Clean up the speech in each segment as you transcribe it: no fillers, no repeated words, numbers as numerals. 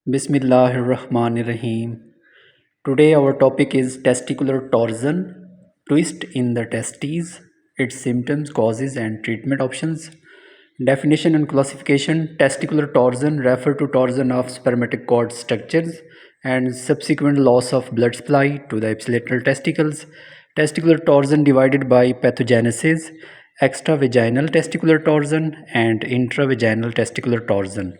Bismillahirrahmanirrahim. Today our topic is testicular torsion, twist in the testes, its symptoms, causes and treatment options. Definition and classification: testicular torsion refer to torsion of spermatic cord structures and subsequent loss of blood supply to the ipsilateral testicles. Testicular torsion divided by pathogenesis: extravaginal testicular torsion and intravaginal testicular torsion.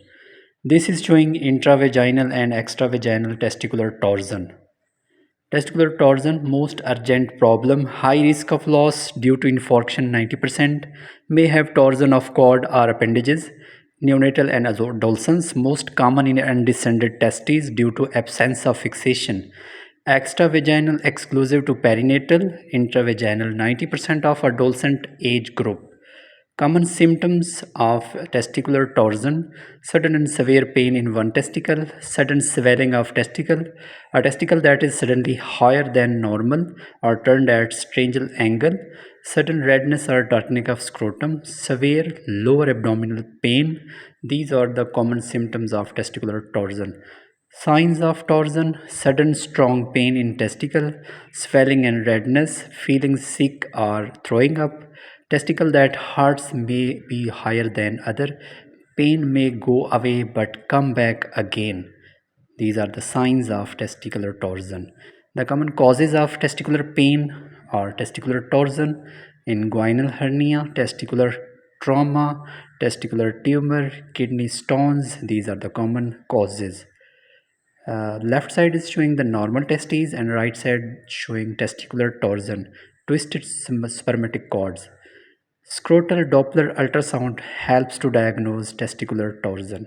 This is showing intravaginal and extravaginal testicular torsion. Testicular torsion, most urgent problem, high risk of loss due to infarction 90%, may have torsion of cord or appendages. Neonatal and adolescents, most common in undescended testes due to absence of fixation. Extravaginal exclusive to perinatal, intravaginal 90% of adolescent age group. Common symptoms of testicular torsion: sudden and severe pain in one testicle, sudden swelling of testicle, a testicle that is suddenly higher than normal or turned at strange angle, sudden redness or darkening of scrotum, severe lower abdominal pain. These are the common symptoms of testicular torsion. Signs of torsion: sudden strong pain in testicle, swelling and redness, feeling sick or throwing up, testicle that hurts may be higher than other, pain may go away but come back again. These are the signs of testicular torsion. The common causes of testicular pain are testicular torsion, inguinal hernia, testicular trauma, testicular tumor, kidney stones. These are the common causes. Left side is showing the normal testes and right side showing testicular torsion, twisted spermatic cords. Scrotal Doppler ultrasound helps to diagnose testicular torsion.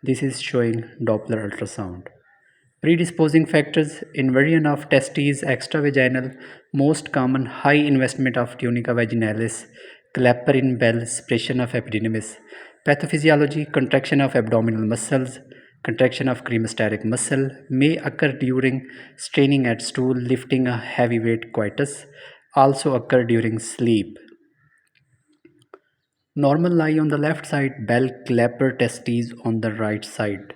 This is showing Doppler ultrasound. Predisposing factors: inversion of testes, extravaginal, most common, high investment of tunica vaginalis, clapper bell, suppression of epididymis. Pathophysiology: contraction of abdominal muscles, contraction of cremasteric muscle, may occur during straining at stool, lifting a heavy weight coitus, also occur during sleep. Normal lie on the left side, bell clapper testes on the right side.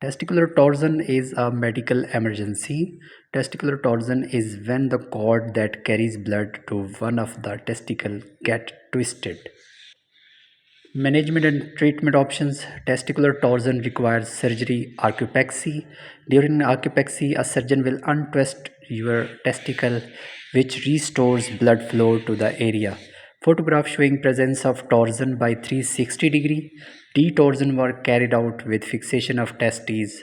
Testicular torsion is a medical emergency. Testicular torsion is when the cord that carries blood to one of the testicle get twisted. Management and treatment options: testicular torsion requires surgery, archipexy. During archipexy, a surgeon will untwist your testicle, which restores blood flow to the area. Photograph showing presence of torsion by 360 degree. Detorsion work carried out with fixation of testes